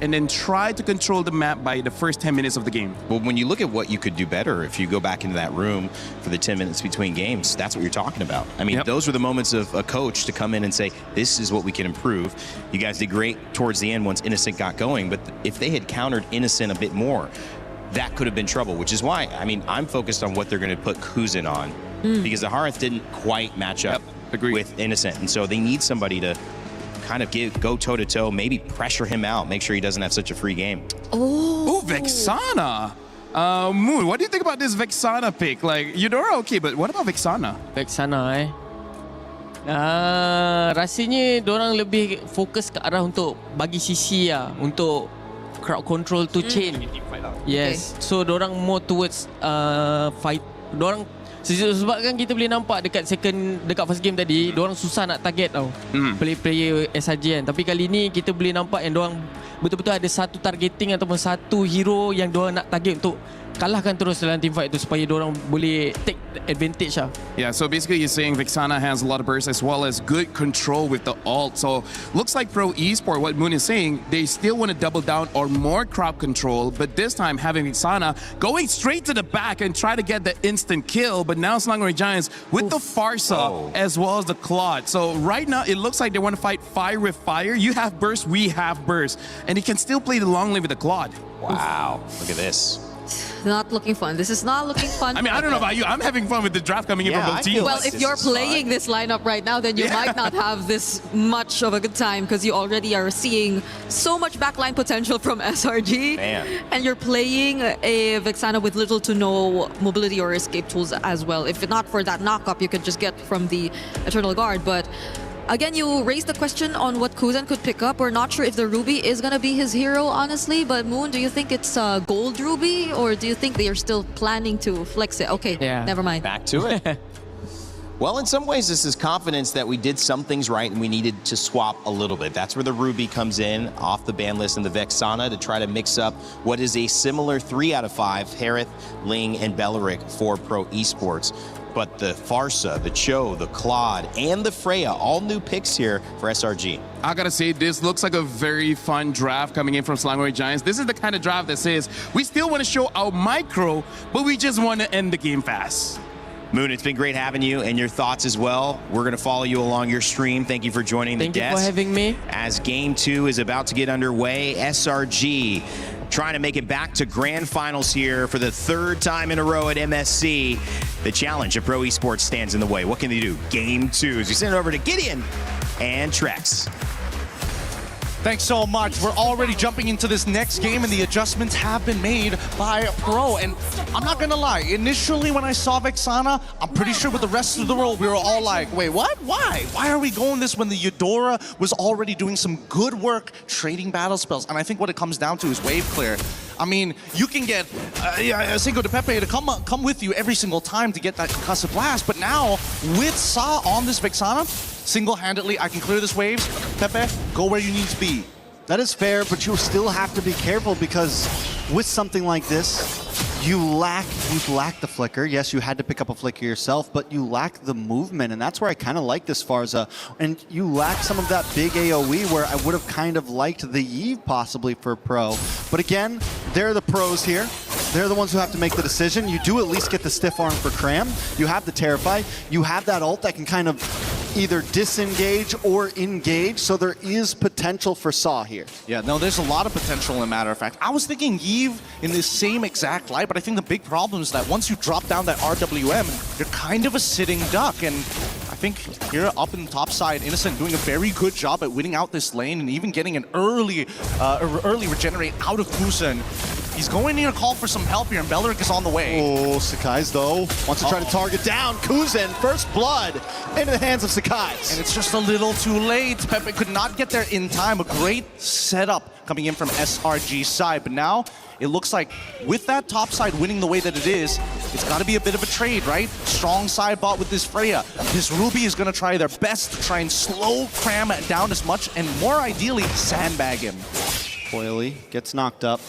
and then try to control the map by the first 10 minutes of the game. Well, when you look at what you could do better, if you go back into that room for the 10 minutes between games, that's what you're talking about. I mean, those were the moments of a coach to come in and say, this is what we can improve. You guys did great towards the end once Innocent got going, but if they had countered Innocent a bit more, that could have been trouble, which is why, I mean, I'm focused on what they're going to put Kuzin on, because the Hearth didn't quite match up with Innocent, and so they need somebody to kind of go toe-to-toe, maybe pressure him out, make sure he doesn't have such a free game. Oh, Vexana. Moon, what do you think about this Vexana pick? Like, Eudora okay, but what about Vexana? Vexana rasanya diorang lebih fokus ke arah untuk bagi sisi lah, untuk crowd control to chain. Yes. Okay. So diorang more towards fight. Diorang sebab kan kita boleh nampak dekat first game tadi, diorang susah nak target tau. Player SRG kan. Tapi kali ni kita boleh nampak yang diorang betul-betul ada satu targeting ataupun satu hero yang diorang nak target untuk kalahkan terus dalam team fight tu supaya diorang boleh take advantage lah. Yeah, so basically he's saying Vexana has a lot of burst as well as good control with the ult. So looks like Pro Esport, what Moon is saying, they still want to double down on more crowd control, but this time having Vexana going straight to the back and try to get the instant kill, but now Selangor Giants with the Farsa as well as the Claude. So right now it looks like they want to fight fire with fire. You have burst, we have burst. And he can still play the long lane with the Claude. Wow, look at this. Not looking fun. This is not looking fun. I mean, I don't know about you. I'm having fun with the draft coming in from both teams. Well, if you're playing this lineup right now, then you might not have this much of a good time because you already are seeing so much backline potential from SRG. Man. And you're playing a Vexana with little to no mobility or escape tools as well. If not for that knock-up you could just get from the Eternal Guard. But again, you raised the question on what Kuzan could pick up. We're not sure if the Ruby is going to be his hero, honestly. But Moon, do you think it's Gold Ruby? Or do you think they are still planning to flex it? Okay, never mind. Back to it. Well, in some ways, this is confidence that we did some things right and we needed to swap a little bit. That's where the Ruby comes in, off the ban list, and the Vexana to try to mix up what is a similar 3 out of 5, Harith, Ling, and Belleric for Pro Esports. But the Farsa, the Cho, the Claude, and the Freya, all new picks here for SRG. I gotta say, this looks like a very fun draft coming in from Selangor Giants. This is the kind of draft that says, we still want to show our micro, but we just want to end the game fast. Moon, it's been great having you and your thoughts as well. We're going to follow you along your stream. Thank you for joining the desk. Thank you for having me. As Game 2 is about to get underway, SRG trying to make it back to grand finals here for the 3rd time in a row at MSC. The challenge of Pro Esports stands in the way. What can they do? Game 2 as we send it over to Gideon and Trex. Thanks so much. We're already jumping into this next game and the adjustments have been made by Pro. And I'm not gonna lie, initially when I saw Vexana, I'm pretty sure with the rest of the world, we were all like, wait, what? Why? Why are we going this when the Eudora was already doing some good work trading battle spells? And I think what it comes down to is wave clear. I mean, you can get Cinco de Pepe to come with you every single time to get that concussive blast, but now with Sa on this Vexana, single-handedly, I can clear this waves. Pepe, go where you need to be. That is fair, but you still have to be careful because with something like this, you lack the flicker. Yes, you had to pick up a flicker yourself, but you lack the movement, and that's where I kind of like this Farsa. And you lack some of that big AoE where I would have kind of liked the Eve possibly for Pro. But again, they're the pros here. They're the ones who have to make the decision. You do at least get the stiff arm for Cram. You have the Terrify. You have that ult that can kind of either disengage or engage, so there is potential for Saw here. Yeah, no, there's a lot of potential, in a matter of fact. I was thinking Eve in the same exact light, but I think the big problem is that once you drop down that RWM, you're kind of a sitting duck, and I think here up in the top side, Innocent doing a very good job at winning out this lane and even getting an early regenerate out of Kuzan. He's going in to call for some help here, and Belleric is on the way. Oh, Sakai's though wants to try to target down Kuzan. First blood into the hands of Sakai's. And it's just a little too late. Pepe could not get there in time. A great setup coming in from SRG's side, but now it looks like with that top side winning the way that it is, it's got to be a bit of a trade, right? Strong side bot with this Freya. This Ruby is going to try their best to try and slow Cram down as much and more ideally sandbag him. Coily gets knocked up.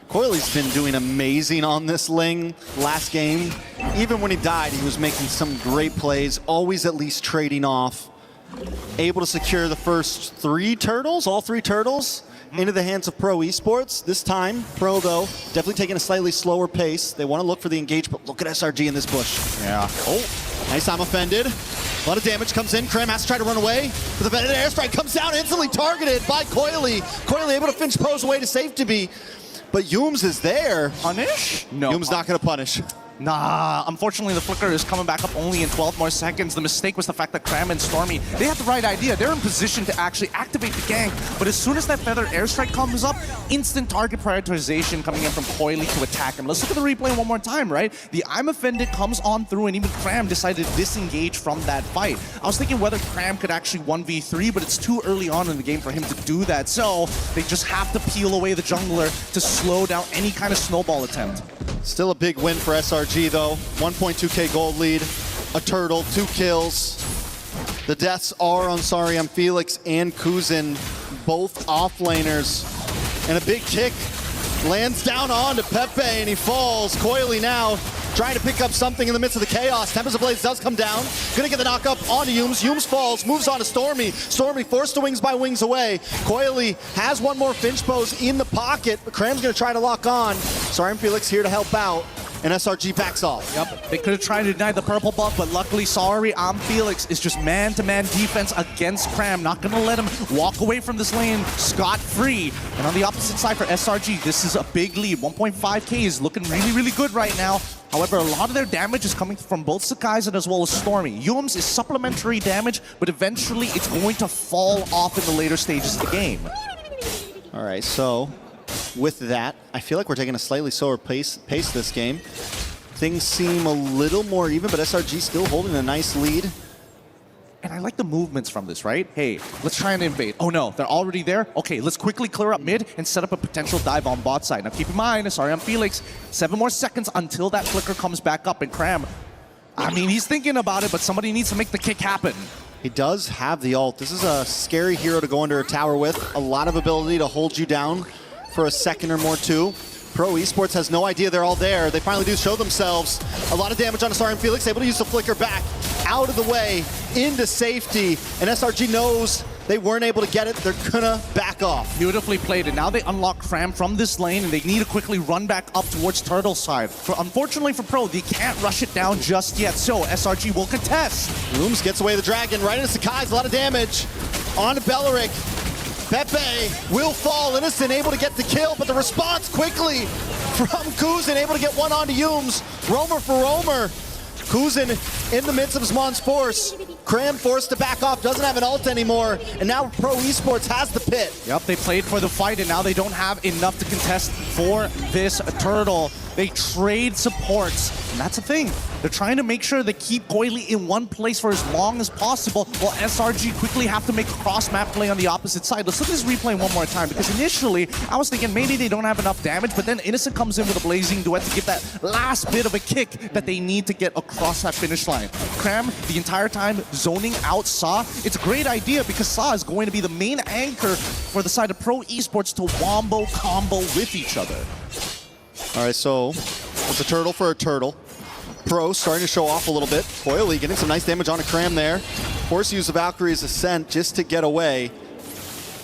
Coily's been doing amazing on this Ling last game. Even when he died, he was making some great plays, always at least trading off. Able to secure the first 3 turtles, all 3 turtles. into the hands of Pro Esports. This time, Pro, though, definitely taking a slightly slower pace. They want to look for the engage, but look at SRG in this bush. Yeah. Oh, nice time offended. A lot of damage comes in. Kram has to try to run away, but the Vended airstrike comes down, instantly targeted by Coily. Coily able to finch Pro's away to safety, but Yooms is there. Punish? No. Yooms not going to punish. Nah, unfortunately the flicker is coming back up only in 12 more seconds. The mistake was the fact that Kram and Stormy, they had the right idea. They're in position to actually activate the gank, but as soon as that feather airstrike comes up, instant target prioritization coming in from Coily to attack him. Let's look at the replay one more time, right? The I'm Offended comes on through, and even Kram decided to disengage from that fight. I was thinking whether Kram could actually 1v3, but it's too early on in the game for him to do that, so they just have to peel away the jungler to slow down any kind of snowball attempt. Still a big win for SRG, though. 1.2k gold lead, a turtle, 2 kills. The deaths are on Sariam Felix and Kuzin, both offlaners. And a big kick lands down onto Pepe, and he falls. Coily now trying to pick up something in the midst of the chaos. Tempest of Blaze does come down. Gonna get the knock up onto Yooms. Yooms falls, moves on to Stormy. Stormy forced to wings by wings away. Coily has one more Finch pose in the pocket, but Kram's gonna try to lock on. Sariam Felix here to help out, and SRG backs off. Yep, they could have tried to deny the purple buff, but luckily Sariam Felix is just man-to-man defense against Kram. Not gonna let him walk away from this lane scot-free. And on the opposite side for SRG, this is a big lead. 1.5k is looking really, really good right now. However, a lot of their damage is coming from both Sakai's as well as Stormy. Yooms is supplementary damage, but eventually it's going to fall off in the later stages of the game. All right, so with that, I feel like we're taking a slightly slower pace this game. Things seem a little more even, but SRG still holding a nice lead. And I like the movements from this, right? Hey, let's try and invade. Oh no, they're already there? Okay, let's quickly clear up mid and set up a potential dive on bot side. Now keep in mind, Sariam Felix, 7 more seconds until that flicker comes back up, and Kram, I mean, he's thinking about it, but somebody needs to make the kick happen. He does have the ult. This is a scary hero to go under a tower with. A lot of ability to hold you down for a second or more too. Pro Esports has no idea they're all there. They finally do show themselves. A lot of damage on Sariam Felix, able to use the flicker back out of the way into safety, and SRG knows they weren't able to get it. They're gonna back off. Beautifully played, and now they unlock Kram from this lane, and they need to quickly run back up towards Turtle side. Unfortunately for Pro, they can't rush it down just yet, so SRG will contest. Looms gets away the dragon, right into Sakai's, a lot of damage. On to Belleric. Pepe will fall, Innocent able to get the kill, but the response quickly from Kuzin, able to get one onto Yooms. Roamer for Roamer. Kuzin in the midst of Zmon's force. Kram forced to back off, doesn't have an ult anymore, and now Pro Esports has the pit. Yep, they played for the fight, and now they don't have enough to contest for this turtle. They trade supports, and that's the thing. They're trying to make sure they keep Coily in one place for as long as possible, while SRG quickly have to make a cross-map play on the opposite side. Let's look at this replay one more time, because initially, I was thinking maybe they don't have enough damage, but then Innocent comes in with a Blazing Duet to give that last bit of a kick that they need to get across that finish line. Kram, the entire time, zoning out Sa. It's a great idea, because Sa is going to be the main anchor for the side of Pro Esports to wombo combo with each other. All right, so it's a turtle for a turtle. Pro starting to show off a little bit. Coily getting some nice damage on a Kram there. Force use of Valkyrie's Ascent just to get away.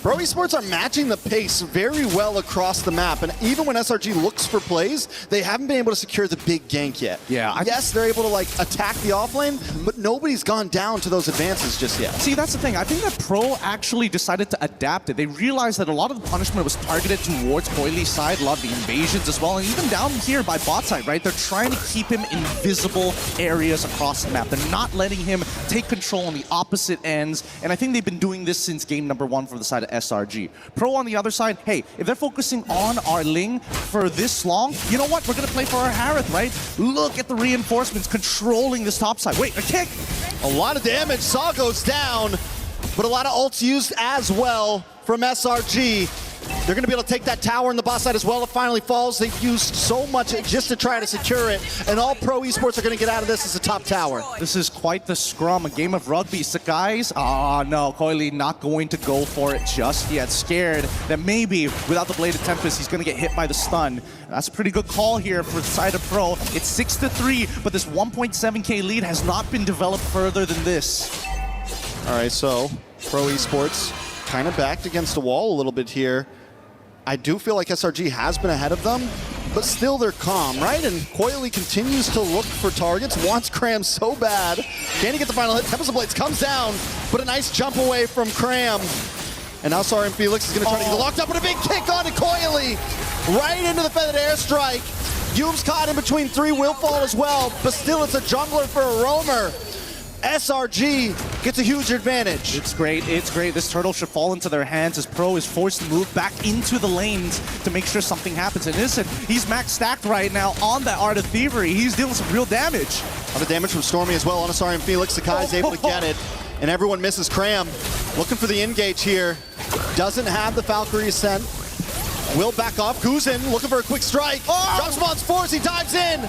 Pro Esports are matching the pace very well across the map, and even when SRG looks for plays, they haven't been able to secure the big gank yet. Yeah, yes, they're able to like attack the offlane, but nobody's gone down to those advances just yet. See, that's the thing. I think that Pro actually decided to adapt it. They realized that a lot of the punishment was targeted towards Coily's side, a lot of the invasions as well, and even down here by bot side, right? They're trying to keep him in visible areas across the map. They're not letting him take control on the opposite ends, and I think they've been doing this since game number 1 for the side of SRG. Pro on the other side, hey, if they're focusing on our Ling for this long, you know what? We're gonna play for our Harith, right? Look at the reinforcements controlling this top side. Wait, a kick! A lot of damage, Saw goes down, but a lot of ults used as well from SRG. They're going to be able to take that tower in the bot side as well. It finally falls. They've used so much just to try to secure it, and all Pro Esports are going to get out of this is a top tower. This is quite the scrum, a game of rugby. Sakai's, no, Coily not going to go for it just yet. Scared that maybe without the Blade of Tempest, he's going to get hit by the stun. That's a pretty good call here for the side of Pro. It's 6-3, but this 1.7k lead has not been developed further than this. All right, so Pro Esports kind of backed against a wall a little bit here. I do feel like SRG has been ahead of them, but still they're calm, right? And Coily continues to look for targets, wants Cram so bad. Can he get the final hit? Tempest of Blades comes down, but a nice jump away from Cram. And now Sorry and Felix is going to try to get locked up with a big kick onto Coily. Right into the feathered airstrike. Yume's caught in between 3, will fall as well, but still it's a jungler for a roamer. SRG gets a huge advantage. It's great, it's great. This turtle should fall into their hands as Pro is forced to move back into the lanes to make sure something happens. And listen, he's max stacked right now on that Art of Thievery. He's dealing some real damage. A lot of damage from Stormy as well on Asari and Felix. Sakai's able to get it, and everyone misses Cram. Looking for the engage here. Doesn't have the Valkyrie Ascent. Will back off. Guzin looking for a quick strike. Drops him on Spores, he dives in,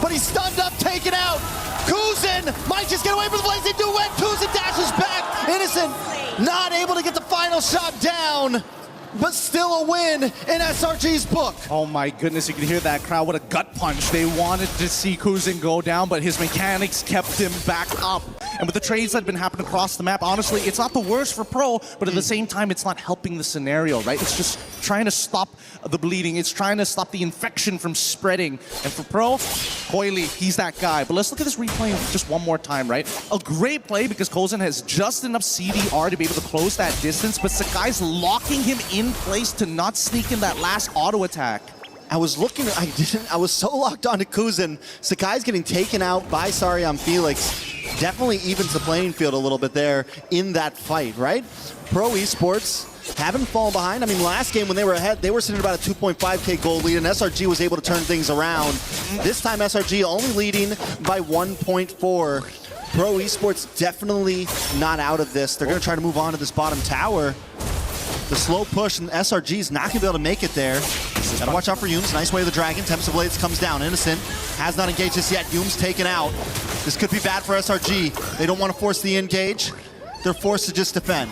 but he's stunned up, taken out. Guzin might just get away from the Blaze. They do win. Guzin dashes back. Innocent not able to get the final shot down, but still a win in SRG's book. Oh my goodness, you can hear that crowd. What a gut punch. They wanted to see Kuzin go down, but his mechanics kept him back up. And with the trades that have been happening across the map, honestly, it's not the worst for Pro, but at the same time, it's not helping the scenario, right? It's just trying to stop the bleeding. It's trying to stop the infection from spreading. And for Pro, Coily, he's that guy. But let's look at this replay just one more time, right? A great play because Kozin has just enough CDR to be able to close that distance, but Sakai's locking him in place to not sneak in that last auto attack. I was looking, I was so locked onto Kuzin. Sakai's getting taken out by Sorry on Felix. Definitely evens the playing field a little bit there in that fight, right? Pro Esports haven't fallen behind. I mean, last game when they were ahead, they were sitting at about a 2.5K gold lead, and SRG was able to turn things around. This time, SRG only leading by 1.4. Pro Esports definitely not out of this. They're going to try to move on to this bottom tower. The slow push, and SRG's not going to be able to make it there. Gotta watch out for Yumes. Nice way of the Dragon. Tempest of Blades comes down. Innocent has not engaged this yet. Yumes taken out. This could be bad for SRG. They don't want to force the engage. They're forced to just defend.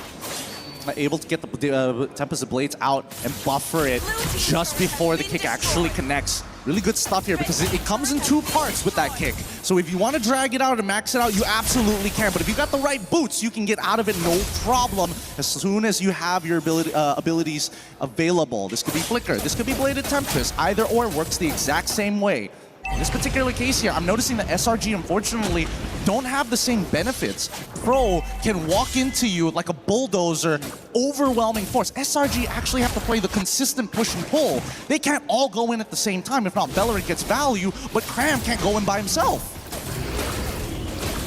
Able to get the Tempest of Blades out and buffer it just before the kick actually connects. Really good stuff here because it comes in 2 parts with that kick. So if you want to drag it out and max it out, you absolutely can. But if you got the right boots, you can get out of it no problem as soon as you have your abilities available. This could be Flicker, this could be Bladed Tempest. Either or works the exact same way. In this particular case here, I'm noticing that SRG, unfortunately, don't have the same benefits. Pro can walk into you like a bulldozer, overwhelming force. SRG actually have to play the consistent push and pull. They can't all go in at the same time. If not, Bellerin gets value, but Cram can't go in by himself.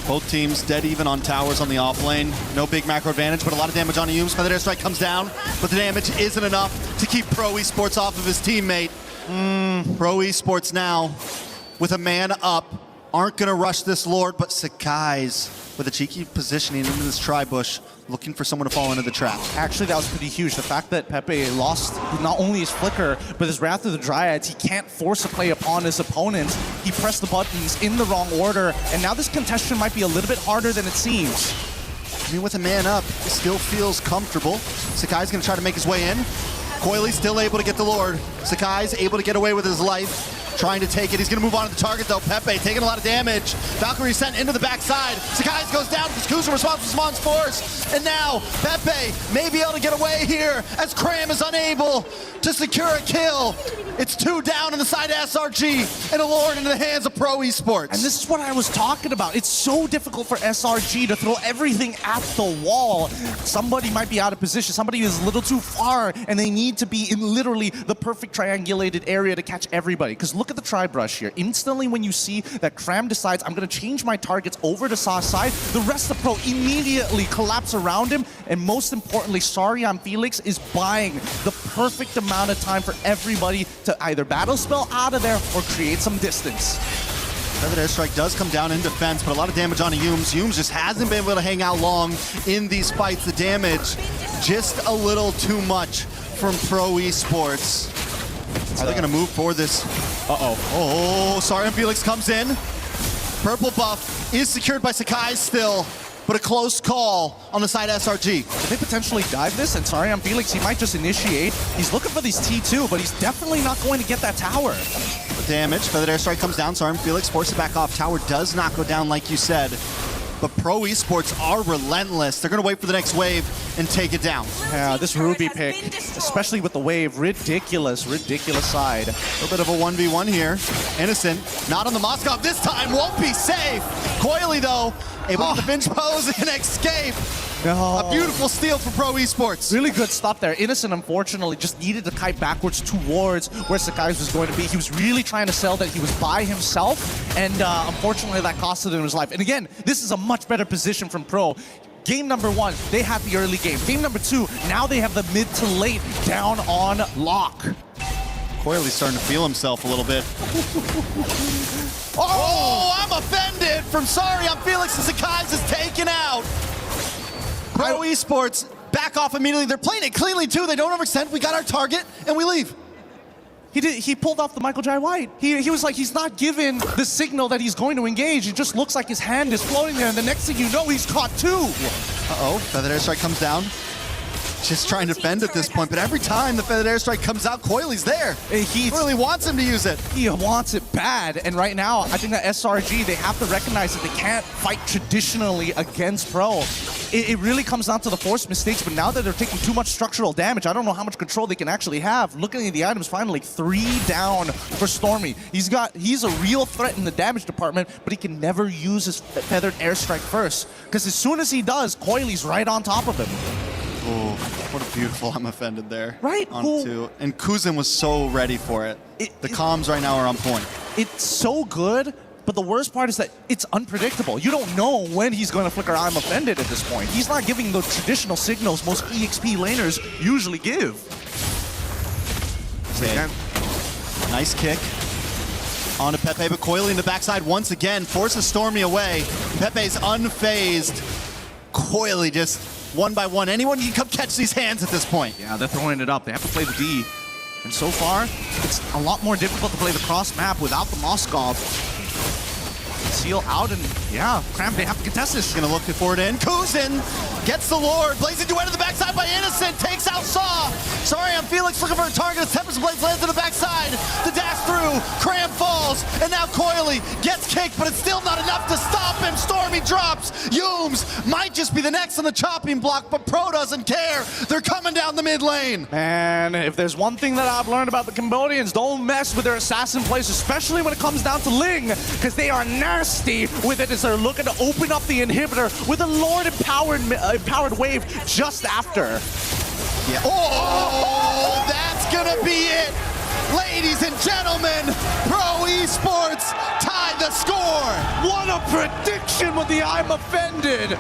Both teams dead even on towers on the off lane. No big macro advantage, but a lot of damage on Yumes. Feather Airstrike comes down, but the damage isn't enough to keep Pro Esports off of his teammate. Pro Esports now with a man up, aren't going to rush this Lord, but Sakai's with a cheeky positioning into this tri-bush, looking for someone to fall into the trap. Actually, that was pretty huge. The fact that Pepe lost not only his Flicker, but his Wrath of the Dryads, he can't force a play upon his opponents. He pressed the buttons in the wrong order, and now this contestation might be a little bit harder than it seems. I mean, with a man up, it still feels comfortable. Sakai's going to try to make his way in. Coily's still able to get the Lord. Sakai's able to get away with his life. Trying to take it. He's going to move on to the target, though. Pepe taking a lot of damage. Valkyrie sent into the backside. Sakai's goes down because Kuzin responds with Smon's force. And now Pepe may be able to get away here as Cram is unable to secure a kill. It's 2 down in the side of SRG and a Lord into the hands of Pro Esports. And this is what I was talking about. It's so difficult for SRG to throw everything at the wall. Somebody might be out of position. Somebody is a little too far, and they need to be in literally the perfect triangulated area to catch everybody. Because look at the tri-brush here. Instantly when you see that Cram decides, I'm going to change my targets over to Saw's side, the rest of Pro immediately collapse around him. And most importantly, Sorry on Felix is buying the perfect amount of time for everybody to either battle spell out of there or create some distance. Feather Airstrike does come down in defense, but a lot of damage on Yumes. Yumes just hasn't been able to hang out long in these fights. The damage just a little too much from Pro Esports. Are they going to move for this? Oh, Sorry and Felix comes in. Purple buff is secured by Sakai still, but a close call on the side of SRG. If they potentially dive this, and Sorry on Felix, he might just initiate. He's looking for these T2, but he's definitely not going to get that tower. The damage, Feather Airstrike comes down. Sorry and Felix forces it back off. Tower does not go down like you said, but Pro Esports are relentless. They're going to wait for the next wave and take it down. Yeah, this Ruby pick, especially with the wave, ridiculous side. A little bit of a 1v1 here. Innocent, not on the Moskov this time, won't be safe. Coily, though, able to pinch pose and escape. No. A beautiful steal for Pro Esports. Really good stuff there. Innocent, unfortunately, just needed to kite backwards towards where Sakai's was going to be. He was really trying to sell that he was by himself, and unfortunately that costed him his life. And again, this is a much better position from Pro. Game number 1, they had the early game. Game number 2, now they have the mid to late down on lock. Coily's starting to feel himself a little bit. Oh, I'm offended! From Sorry, I'm Felix, and Sakai's is taken out. Pro Esports back off immediately. They're playing it cleanly too. They don't overextend. We got our target, and we leave. He pulled off the Michael J. White. He was like, he's not given the signal that he's going to engage. It just looks like his hand is floating there, and the next thing you know, he's caught 2. Uh-oh, Feathered Airstrike comes down. Just trying to fend at this point, but every time the Feathered Airstrike comes out, Coily's there. He really wants him to use it. He wants it bad, and right now, I think that SRG, they have to recognize that they can't fight traditionally against Pro. It really comes down to the forced mistakes, but now that they're taking too much structural damage, I don't know how much control they can actually have. Looking at the items, finally, 3 down for Stormy. He's a real threat in the damage department, but he can never use his Feathered Airstrike first, because as soon as he does, Coily's right on top of him. Oh, what a beautiful I'm offended there. Right? And Kuzin was so ready for it. The comms right now are on point. It's so good, but the worst part is that it's unpredictable. You don't know when he's going to flicker I'm offended at this point. He's not giving the traditional signals most EXP laners usually give. Okay. Nice kick. On to Pepe, but Coily in the backside once again forces Stormy away. Pepe's unfazed. Coily just 1 by 1. Anyone can come catch these hands at this point. Yeah, they're throwing it up. They have to play the D. And so far, it's a lot more difficult to play the cross map without the Moskov. Seal out, and yeah, Cramp, they have to contest this. Gonna look forward in. Kuzin gets the Lord. Blazing duet to the backside by Innocent. Takes out Saw. Sorry, I'm Felix looking for a target. As Tempest Blades lands to the backside. The dash through. Cram falls. And now Coily gets kicked, but it's still not enough to stop him. Stormy drops. Yooms might just be the next on the chopping block, but Pro doesn't care. They're coming down the mid lane. And if there's one thing that I've learned about the Cambodians, don't mess with their assassin plays, especially when it comes down to Ling, because they are nasty with it as they're looking to open up the inhibitor with a Lord empowered wave just after. Yeah. Oh, that's gonna be it. Ladies and gentlemen, Pro Esports tied the score. What a prediction with the I'm offended.